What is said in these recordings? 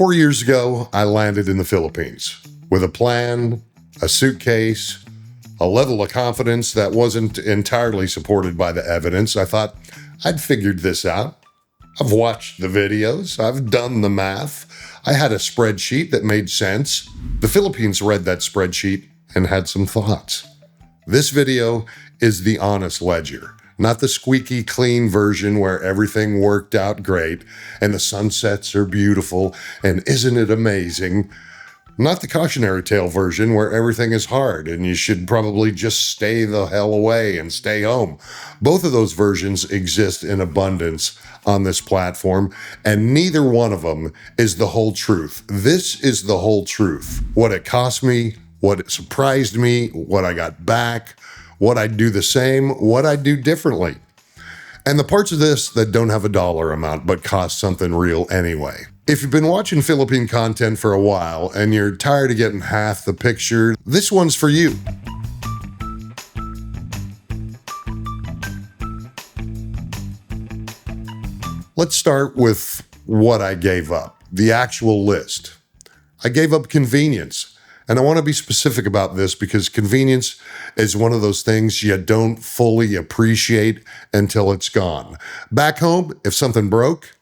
4 years ago, I landed in the Philippines with a plan, a suitcase, a level of confidence that wasn't entirely supported by the evidence. I thought I'd figured this out. I've watched the videos. I've done the math. I had a spreadsheet that made sense. The Philippines read that spreadsheet and had some thoughts. This video is the honest ledger, not the squeaky clean version where everything worked out great and the sunsets are beautiful and isn't it amazing. Not the cautionary tale version where everything is hard and you should probably just stay the hell away and stay home. Both of those versions exist in abundance on this platform, and neither one of them is the whole truth. This is the whole truth. What it cost me, what it surprised me, what I got back, what I'd do the same, what I'd do differently. And the parts of this that don't have a dollar amount but cost something real anyway. If you've been watching Philippine content for a while and you're tired of getting half the picture, this one's for you. Let's start with what I gave up, the actual list. I gave up convenience. And I want to be specific about this because convenience is one of those things you don't fully appreciate until it's gone. Back home, if something broke,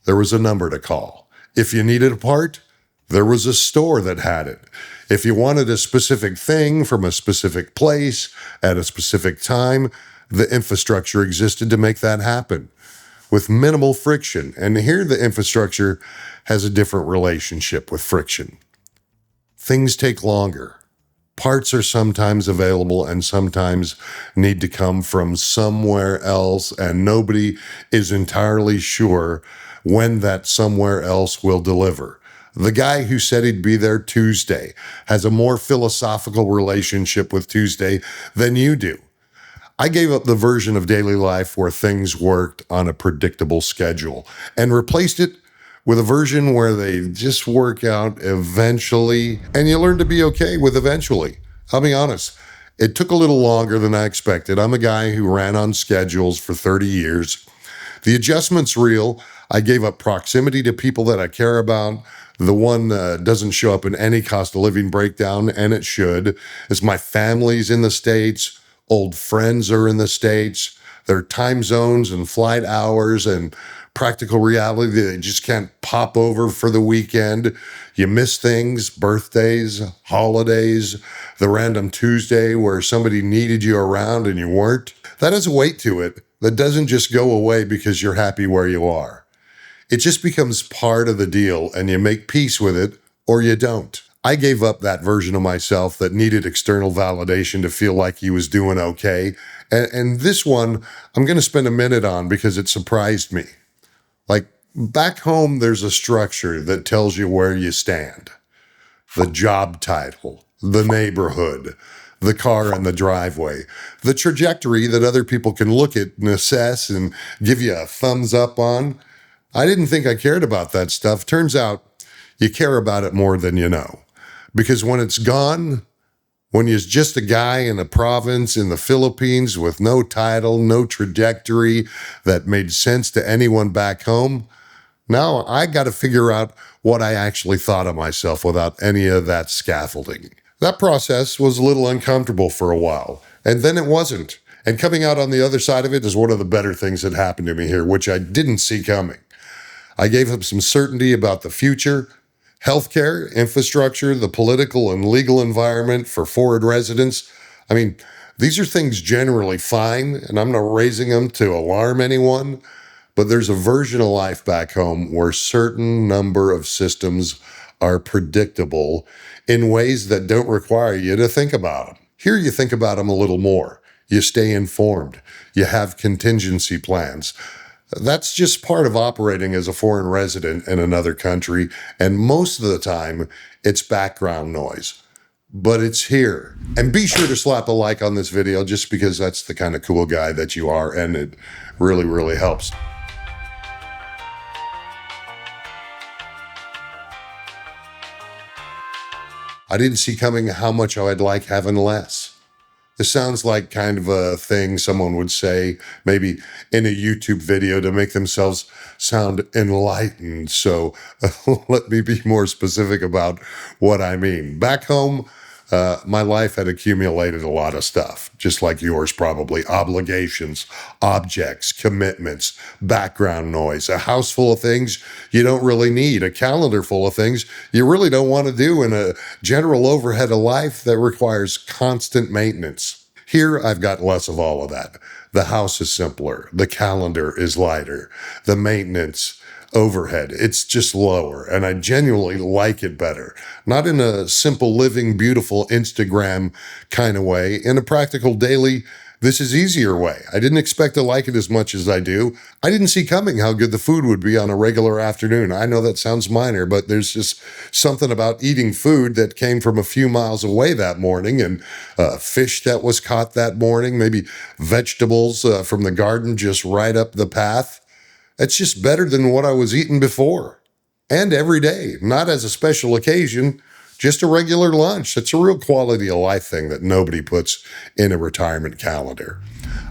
there was a number to call. If you needed a part, there was a store that had it. If you wanted a specific thing from a specific place at a specific time, the infrastructure existed to make that happen with minimal friction. And here the infrastructure has a different relationship with friction. Things take longer. Parts are sometimes available and sometimes need to come from somewhere else, and nobody is entirely sure when that somewhere else will deliver. The guy who said he'd be there Tuesday has a more philosophical relationship with Tuesday than you do. I gave up the version of daily life where things worked on a predictable schedule and replaced it with a version where they just work out eventually, and you learn to be okay with eventually. I'll be honest, it took a little longer than I expected. I'm a guy who ran on schedules for 30 years. The adjustment's real. I gave up proximity to people that I care about. The one doesn't show up in any cost of living breakdown, and it should. It's my family's in the States. Old friends are in the States. Their time zones and flight hours and practical reality, they just can't pop over for the weekend. You miss things, birthdays, holidays, the random Tuesday where somebody needed you around and you weren't. That has a weight to it that doesn't just go away because you're happy where you are. It just becomes part of the deal and you make peace with it or you don't. I gave up that version of myself that needed external validation to feel like he was doing okay. And this one, I'm going to spend a minute on because it surprised me. Like back home, there's a structure that tells you where you stand. The job title, the neighborhood, the car in the driveway, the trajectory that other people can look at and assess and give you a thumbs up on. I didn't think I cared about that stuff. Turns out you care about it more than you know. Because when it's gone, when you're just a guy in a province in the Philippines with no title, no trajectory that made sense to anyone back home, now I got to figure out what I actually thought of myself without any of that scaffolding. That process was a little uncomfortable for a while, and then it wasn't. And coming out on the other side of it is one of the better things that happened to me here, which I didn't see coming. I gave up some certainty about the future, healthcare, infrastructure, the political and legal environment for foreign residents. I mean, these are things generally fine, and I'm not raising them to alarm anyone, but there's a version of life back home where certain number of systems are predictable in ways that don't require you to think about them. Here you think about them a little more. You stay informed. You have contingency plans. That's just part of operating as a foreign resident in another country, and most of the time, it's background noise. But it's here. And be sure to slap a like on this video just because that's the kind of cool guy that you are, and it really, really helps. I didn't see coming how much I'd like having less. This sounds like kind of a thing someone would say maybe in a YouTube video to make themselves sound enlightened. So let me be more specific about what I mean. Back home, my life had accumulated a lot of stuff, just like yours probably. Obligations, objects, commitments, background noise, a house full of things you don't really need, a calendar full of things you really don't want to do, and a general overhead of life that requires constant maintenance. Here, I've got less of all of that. The house is simpler. The calendar is lighter. The maintenance overhead, it's just lower. And I genuinely like it better. Not in a simple living, beautiful Instagram kind of way, in a practical daily, this is easier way. I didn't expect to like it as much as I do. I didn't see coming how good the food would be on a regular afternoon. I know that sounds minor, but there's just something about eating food that came from a few miles away that morning, and fish that was caught that morning, maybe vegetables from the garden just right up the path. It's just better than what I was eating before. And every day, not as a special occasion, just a regular lunch. It's a real quality of life thing that nobody puts in a retirement calendar.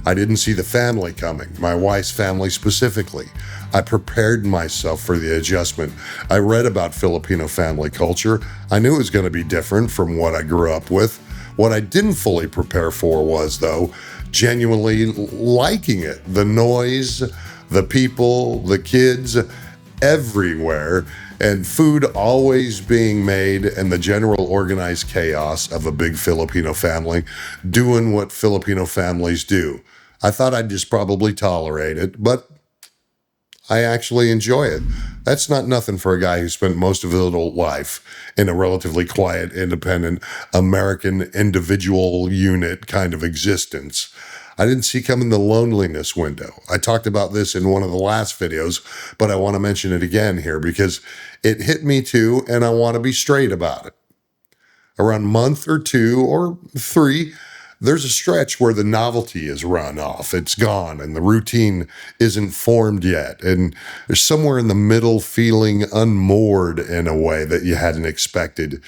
I didn't see the family coming, my wife's family specifically. I prepared myself for the adjustment. I read about Filipino family culture. I knew it was going to be different from what I grew up with. What I didn't fully prepare for was, though, genuinely liking it. The noise, the people, the kids, everywhere, and food always being made, and the general organized chaos of a big Filipino family doing what Filipino families do. I thought I'd just probably tolerate it, but I actually enjoy it. That's not nothing for a guy who spent most of his adult life in a relatively quiet, independent, American individual unit kind of existence. I didn't see coming the loneliness window. I talked about this in one of the last videos, but I want to mention it again here because it hit me too, and I want to be straight about it. Around month or two or three, there's a stretch where the novelty is run off. It's gone, and the routine isn't formed yet. And there's somewhere in the middle feeling unmoored in a way that you hadn't expected.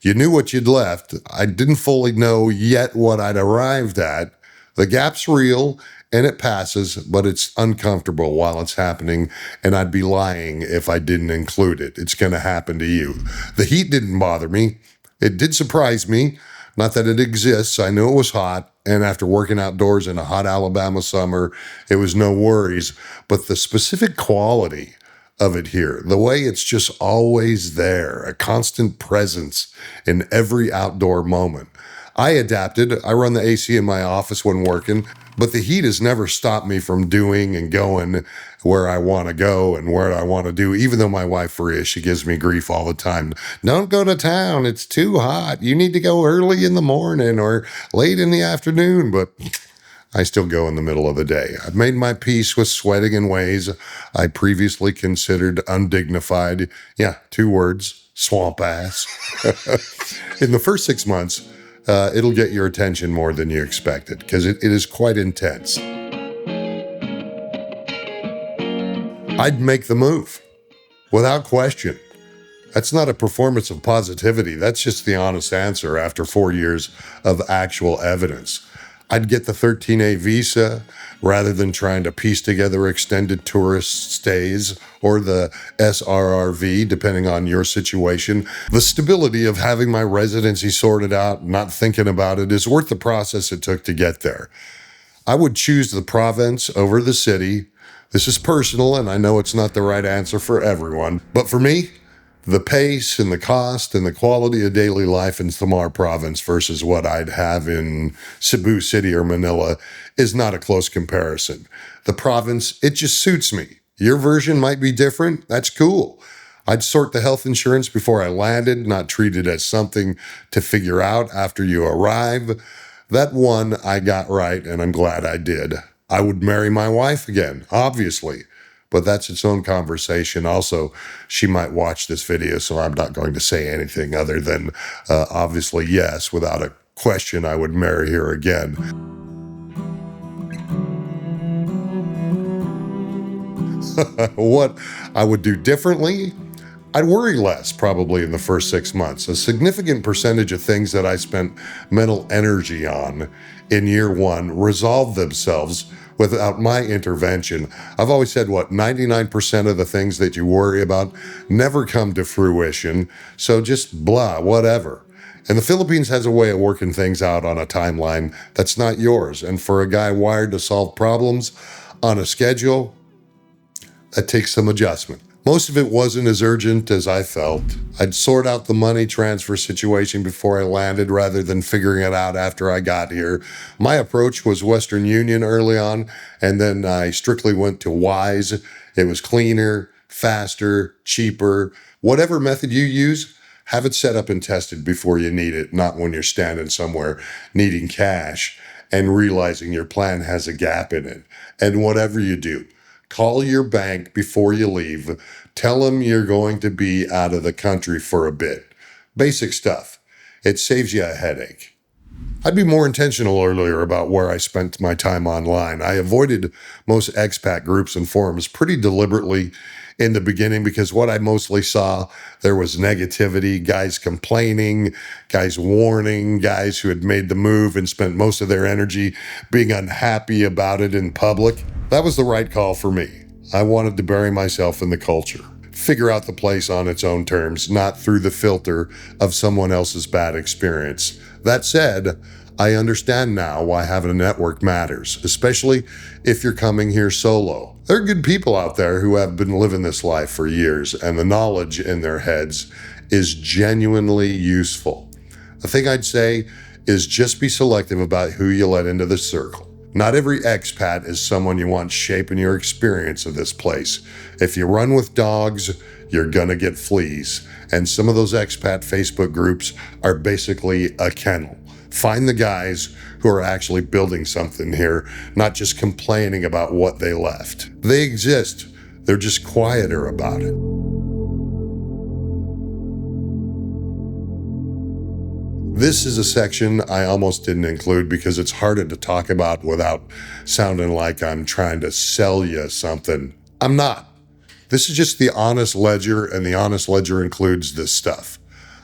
You knew what you'd left. I didn't fully know yet what I'd arrived at. The gap's real and it passes, but it's uncomfortable while it's happening, and I'd be lying if I didn't include it. It's going to happen to you. The heat didn't bother me. It did surprise me. Not that it exists. I knew it was hot, and after working outdoors in a hot Alabama summer, it was no worries. But the specific quality of it here, the way it's just always there, a constant presence in every outdoor moment. I adapted. I run the AC in my office when working, but the heat has never stopped me from doing and going where I want to go and where I want to do, even though my wife, Maria, she gives me grief all the time. Don't go to town. It's too hot. You need to go early in the morning or late in the afternoon, but I still go in the middle of the day. I've made my peace with sweating in ways I previously considered undignified. Yeah, 2 words, swamp ass. In the first 6 months, it'll get your attention more than you expected because it is quite intense. I'd make the move without question. That's not a performance of positivity. That's just the honest answer after 4 years of actual evidence. I'd get the 13A visa rather than trying to piece together extended tourist stays or the SRRV, depending on your situation. The stability of having my residency sorted out, not thinking about it, is worth the process it took to get there. I would choose the province over the city. This is personal, and I know it's not the right answer for everyone, but for me, the pace and the cost and the quality of daily life in Samar province versus what I'd have in Cebu City or Manila is not a close comparison. The province, it just suits me. Your version might be different. That's cool. I'd sort the health insurance before I landed, not treat it as something to figure out after you arrive. That one I got right, and I'm glad I did. I would marry my wife again, obviously. But that's its own conversation. Also, she might watch this video, so I'm not going to say anything other than obviously, yes, without a question, I would marry her again. What I would do differently? I'd worry less probably in the first 6 months. A significant percentage of things that I spent mental energy on in year one resolved themselves without my intervention. I've always said, 99% of the things that you worry about never come to fruition. So just blah, whatever. And the Philippines has a way of working things out on a timeline that's not yours. And for a guy wired to solve problems on a schedule, that takes some adjustment. Most of it wasn't as urgent as I felt. I'd sort out the money transfer situation before I landed rather than figuring it out after I got here. My approach was Western Union early on, and then I strictly went to Wise. It was cleaner, faster, cheaper. Whatever method you use, have it set up and tested before you need it, not when you're standing somewhere needing cash and realizing your plan has a gap in it. And whatever you do, call your bank before you leave. Tell them you're going to be out of the country for a bit. Basic stuff. It saves you a headache. I'd be more intentional earlier about where I spent my time online. I avoided most expat groups and forums pretty deliberately in the beginning because what I mostly saw, there was negativity, guys complaining, guys warning, guys who had made the move and spent most of their energy being unhappy about it in public. That was the right call for me. I wanted to bury myself in the culture, figure out the place on its own terms, not through the filter of someone else's bad experience. That said, I understand now why having a network matters, especially if you're coming here solo. There are good people out there who have been living this life for years, and the knowledge in their heads is genuinely useful. The thing I'd say is just be selective about who you let into the circle. Not every expat is someone you want shaping your experience of this place. If you run with dogs, you're gonna get fleas. And some of those expat Facebook groups are basically a kennel. Find the guys who are actually building something here, not just complaining about what they left. They exist. They're just quieter about it. This is a section I almost didn't include because it's harder to talk about without sounding like I'm trying to sell you something. I'm not. This is just the honest ledger, and the honest ledger includes this stuff.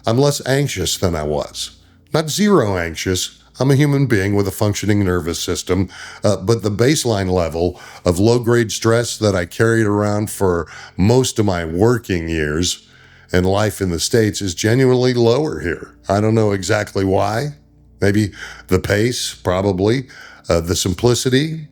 I'm less anxious than I was. Not zero anxious. I'm a human being with a functioning nervous system, but the baseline level of low-grade stress that I carried around for most of my working years and life in the States is genuinely lower here. I don't know exactly why. Maybe the pace, probably. The simplicity,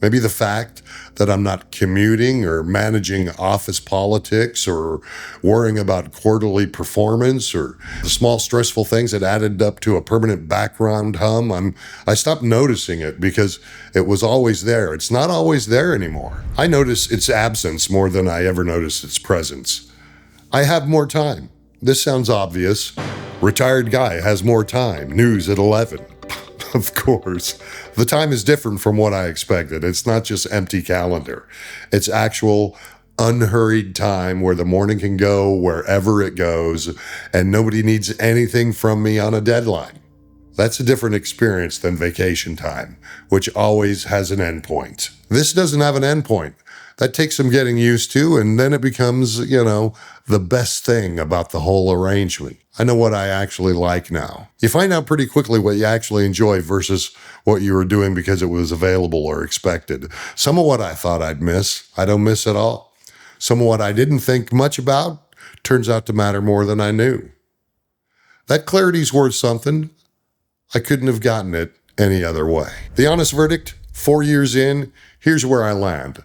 maybe the fact that I'm not commuting or managing office politics or worrying about quarterly performance or the small stressful things that added up to a permanent background hum. I stopped noticing it because it was always there. It's not always there anymore. I notice its absence more than I ever notice its presence. I have more time. This sounds obvious. Retired guy has more time. News at 11. Of course. The time is different from what I expected. It's not just empty calendar. It's actual unhurried time where the morning can go wherever it goes and nobody needs anything from me on a deadline. That's a different experience than vacation time, which always has an endpoint. This doesn't have an endpoint. That takes some getting used to, and then it becomes, the best thing about the whole arrangement. I know what I actually like now. You find out pretty quickly what you actually enjoy versus what you were doing because it was available or expected. Some of what I thought I'd miss, I don't miss at all. Some of what I didn't think much about turns out to matter more than I knew. That clarity's worth something. I couldn't have gotten it any other way. The honest verdict, 4 years in, here's where I land.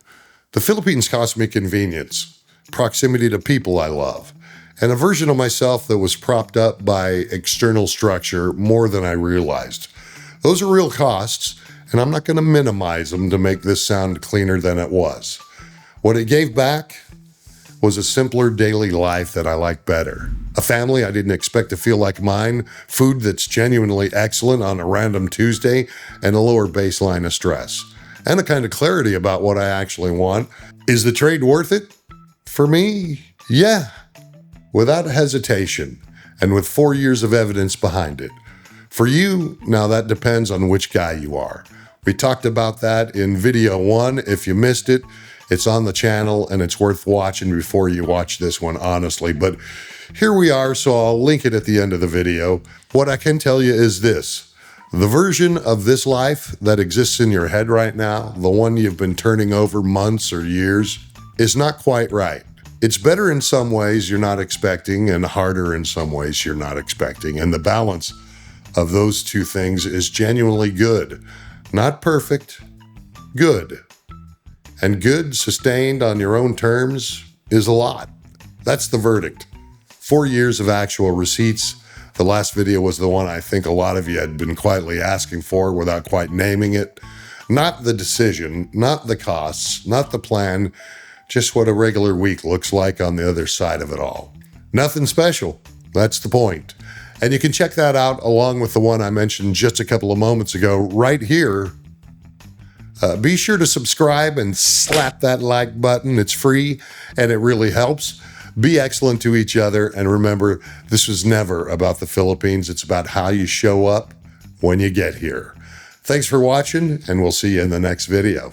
The Philippines cost me convenience, proximity to people I love, and a version of myself that was propped up by external structure more than I realized. Those are real costs, and I'm not going to minimize them to make this sound cleaner than it was. What it gave back was a simpler daily life that I like better. A family I didn't expect to feel like mine, food that's genuinely excellent on a random Tuesday, and a lower baseline of stress. And a kind of clarity about what I actually want. Is the trade worth it? For me, yeah. Without hesitation, and with 4 years of evidence behind it. For you, now that depends on which guy you are. We talked about that in video 1. If you missed it, It's on the channel and it's worth watching before you watch this one, honestly. But here we are, so I'll link it at the end of the video. What I can tell you is this. The version of this life that exists in your head right now, the one you've been turning over months or years, is not quite right. It's better in some ways you're not expecting and harder in some ways you're not expecting. And the balance of those two things is genuinely good. Not perfect, good. And good sustained on your own terms is a lot. That's the verdict. 4 years of actual receipts. The last video was the one I think a lot of you had been quietly asking for without quite naming it. Not the decision, not the costs, not the plan, just what a regular week looks like on the other side of it all. Nothing special. That's the point. And you can check that out along with the one I mentioned just a couple of moments ago right here. Be sure to subscribe and slap that like button. It's free and it really helps. Be excellent to each other. And remember, this was never about the Philippines. It's about how you show up when you get here. Thanks for watching, and we'll see you in the next video.